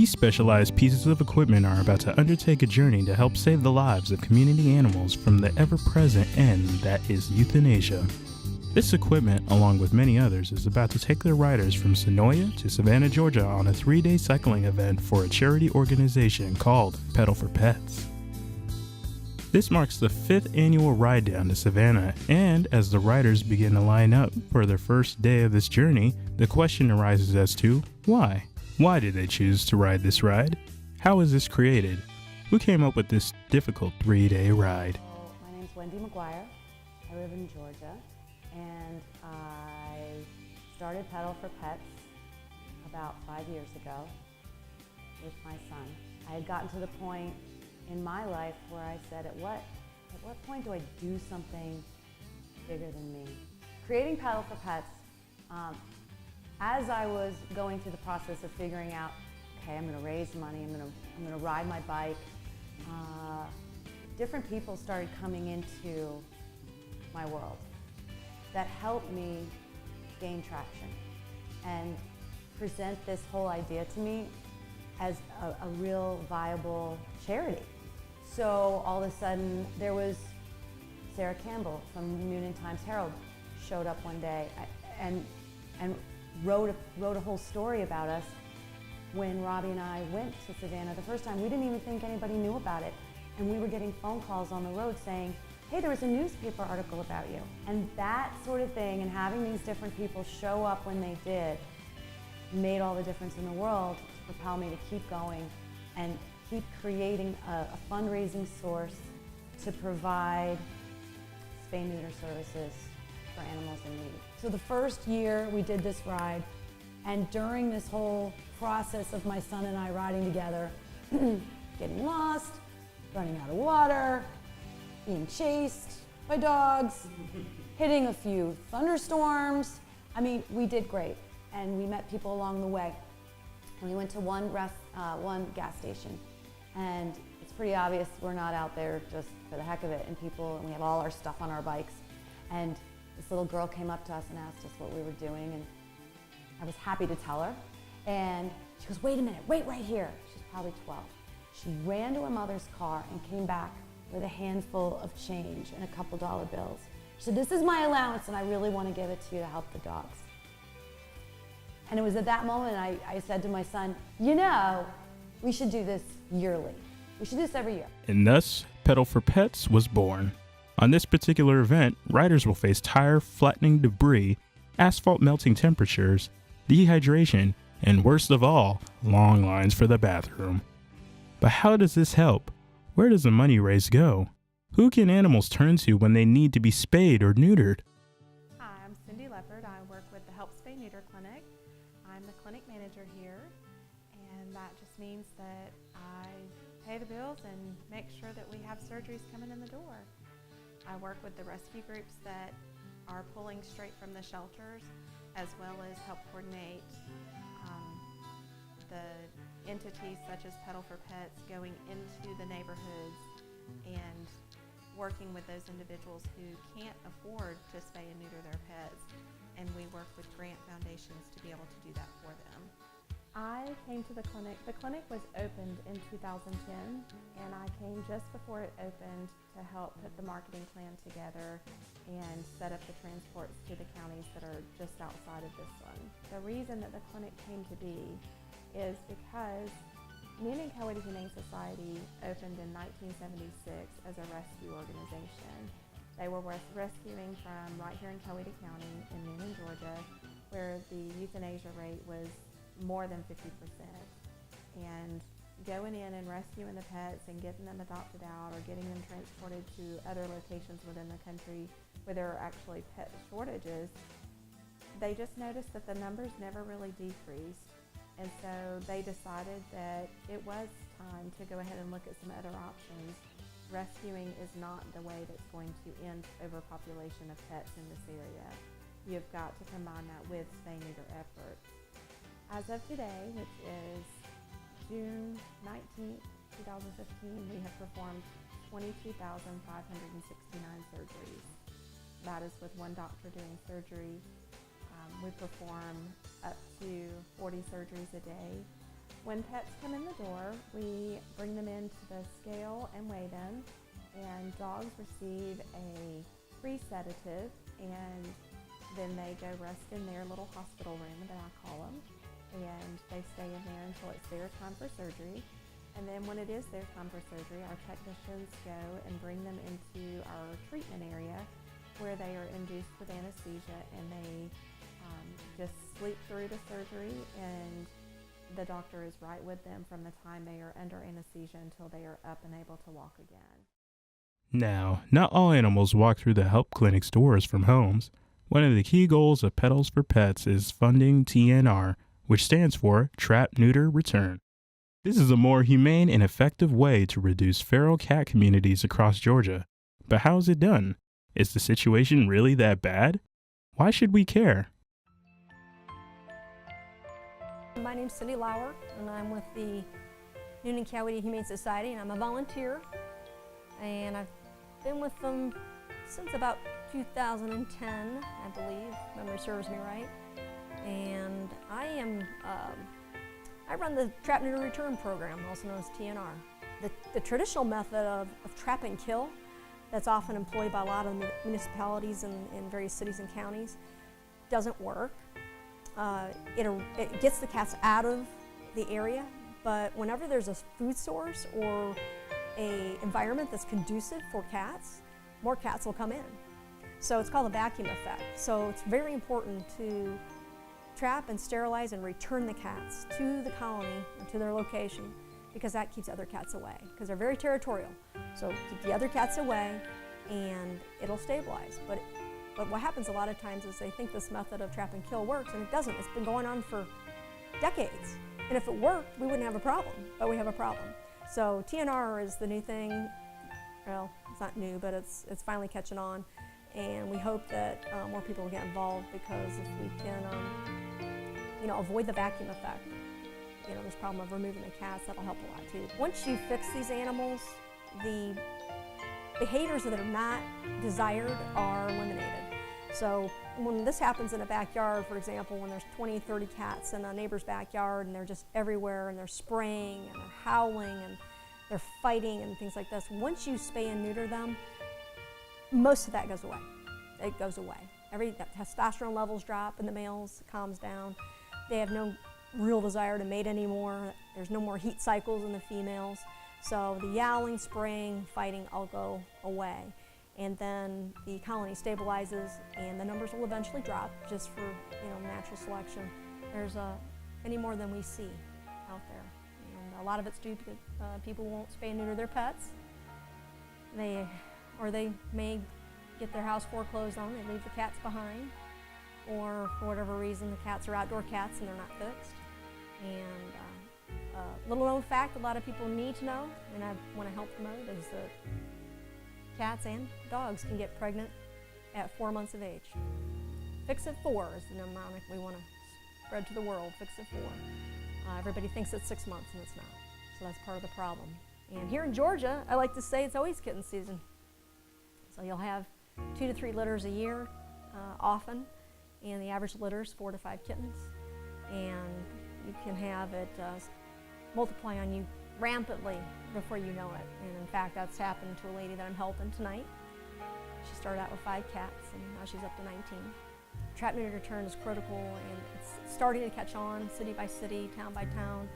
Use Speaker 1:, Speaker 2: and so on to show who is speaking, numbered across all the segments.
Speaker 1: These specialized pieces of equipment are about to undertake a journey to help save the lives of community animals from the ever-present end that is euthanasia. This equipment, along with many others, is about to take their riders from Senoia to Savannah, Georgia on a 3-day cycling event for a charity organization called Pedal for Pets. This marks the 5th annual ride down to Savannah, and as the riders begin to line up for their first day of this journey, the question arises as to why? Why did they choose to ride this ride? How was this created? Who came up with this difficult 3-day ride?
Speaker 2: My name's Wendy McGuire. I live in Georgia, and I started Pedal for Pets about 5 years ago with my son. I had gotten to the point in my life where I said, at what point do I do something bigger than me? Creating Pedal for Pets, as I was going through the process of figuring out, okay, I'm gonna raise money, I'm gonna ride my bike, different people started coming into my world that helped me gain traction and present this whole idea to me as a real viable charity. So all of a sudden there was Sarah Campbell from the Noonan Times-Herald showed up one day and wrote a whole story about us. When Robbie and I went to Savannah the first time, we didn't even think anybody knew about it. And we were getting phone calls on the road saying, hey, there was a newspaper article about you. And that sort of thing, and having these different people show up when they did, made all the difference in the world to propel me to keep going and keep creating a fundraising source to provide spay-neuter services for animals in need. So the first year we did this ride, and during this whole process of my son and I riding together, getting lost, running out of water, being chased by dogs, hitting a few thunderstorms. I mean, we did great, and we met people along the way. We went to one gas station, and it's pretty obvious we're not out there just for the heck of it, and we have all our stuff on our bikes. And this little girl came up to us and asked us what we were doing, and I was happy to tell her. And she goes, wait a minute, wait right here. She's probably 12. She ran to her mother's car and came back with a handful of change and a couple dollar bills. She said, this is my allowance, and I really want to give it to you to help the dogs. And it was at that moment I said to my son, you know, we should do this yearly. We should do this every year.
Speaker 1: And thus, Pedal for Pets was born. On this particular event, riders will face tire flattening debris, asphalt melting temperatures, dehydration, and worst of all, long lines for the bathroom. But how does this help? Where does the money raised go? Who can animals turn to when they need to be spayed or neutered?
Speaker 3: Hi, I'm Cindy Leopard. I work with the Help Spay Neuter Clinic. I'm the clinic manager here, and that just means that I pay the bills and make sure that we have surgeries coming in the door. I work with the rescue groups that are pulling straight from the shelters, as well as help coordinate the entities such as Pedal for Pets going into the neighborhoods and working with those individuals who can't afford to spay and neuter their pets. And we work with grant foundations to be able to do that for them. I came to the clinic. The clinic was opened in 2010, and I came just before it opened to help put the marketing plan together and set up the transports to the counties that are just outside of this one. The reason that the clinic came to be is because Noonan Coyote Humane Society opened in 1976 as a rescue organization. They were rescuing from right here in Coweta County in Noonan, Georgia, where the euthanasia rate was more than 50%. And going in and rescuing the pets and getting them adopted out or getting them transported to other locations within the country where there are actually pet shortages, they just noticed that the numbers never really decreased. And so they decided that it was time to go ahead and look at some other options. Rescuing is not the way that's going to end overpopulation of pets in this area. You've got to combine that with spay-neuter efforts. As of today, which is June 19th, 2015, we have performed 22,569 surgeries. That is with one doctor doing surgery. We perform up to 40 surgeries a day. When pets come in the door, we bring them into the scale and weigh them, and dogs receive a free sedative, and then they go rest in their little hospital room that I call them, and they stay in there until it's their time for surgery. And then when it is their time for surgery, our technicians go and bring them into our treatment area where they are induced with anesthesia, and they just sleep through the surgery, and the doctor is right with them from the time they are under anesthesia until they are up and able to walk again.
Speaker 1: Now, not all animals walk through the help clinic's doors from homes. One of the key goals of Petals for Pets is funding TNR, which stands for Trap, Neuter, Return. This is a more humane and effective way to reduce feral cat communities across Georgia. But how is it done? Is the situation really that bad? Why should we care?
Speaker 4: My name's Cindy Lauer, and I'm with the Noonan-Coweta Humane Society, and I'm a volunteer. And I've been with them since about 2010, I believe, if memory serves me right. And I run the Trap, Neuter, Return program, also known as TNR. The traditional method of trap and kill that's often employed by a lot of municipalities in various cities and counties doesn't work. It gets the cats out of the area, but whenever there's a food source or an environment that's conducive for cats, more cats will come in. So it's called the vacuum effect. So it's very important to trap and sterilize and return the cats to the colony, to their location, because that keeps other cats away, because they're very territorial. So keep the other cats away and it'll stabilize. But what happens a lot of times is they think this method of trap and kill works, and it doesn't. It's been going on for decades. And if it worked, we wouldn't have a problem, but we have a problem. So TNR is the new thing. Well, it's not new, but it's finally catching on. And we hope that more people will get involved, because if we can avoid the vacuum effect, this problem of removing the cats, that'll help a lot too. Once you fix these animals, the behaviors that are not desired are eliminated. So when this happens in a backyard, for example, when there's 20, 30 cats in a neighbor's backyard and they're just everywhere and they're spraying and they're howling and they're fighting and things like this, once you spay and neuter them, most of that goes away. It goes away. The testosterone levels drop in the males, it calms down. They have no real desire to mate anymore. There's no more heat cycles in the females. So the yowling, spraying, fighting all go away. And then the colony stabilizes and the numbers will eventually drop just for natural selection. There's any more than we see out there. And a lot of it's due to people won't spay and neuter their pets. They may get their house foreclosed on, they leave the cats behind, or for whatever reason the cats are outdoor cats and they're not fixed. And a little known fact a lot of people need to know, and I want to help promote, is that cats and dogs can get pregnant at 4 months of age. Fix at 4 is the mnemonic we want to spread to the world, fix at 4. Everybody thinks it's 6 months and it's not, so that's part of the problem. And here in Georgia, I like to say it's always kitten season. So you'll have 2 to 3 litters a year, often, and the average litter is 4 to 5 kittens. And you can have it multiply on you rampantly before you know it. And in fact, that's happened to a lady that I'm helping tonight. She started out with 5 cats, and now she's up to 19. Trap, neuter, return is critical, and it's starting to catch on city by city, town by town.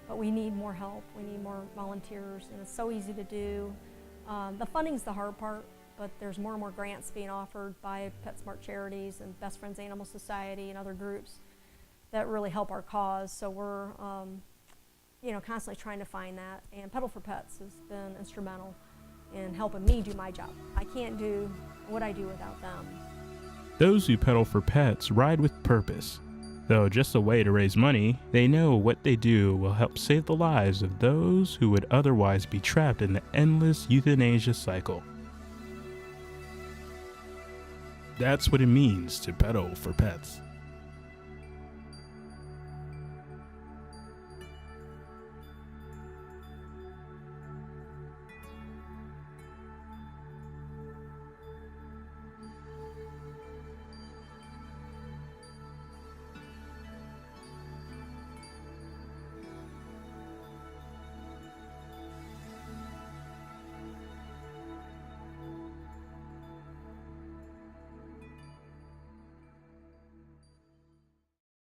Speaker 4: But we need more help. We need more volunteers, and it's so easy to do. The funding's the hard part, but there's more and more grants being offered by PetSmart Charities and Best Friends Animal Society and other groups that really help our cause. So we're constantly trying to find that, and Pedal for Pets has been instrumental in helping me do my job. I can't do what I do without them.
Speaker 1: Those who pedal for pets ride with purpose. Though just a way to raise money, they know what they do will help save the lives of those who would otherwise be trapped in the endless euthanasia cycle. That's what it means to pedal for pets.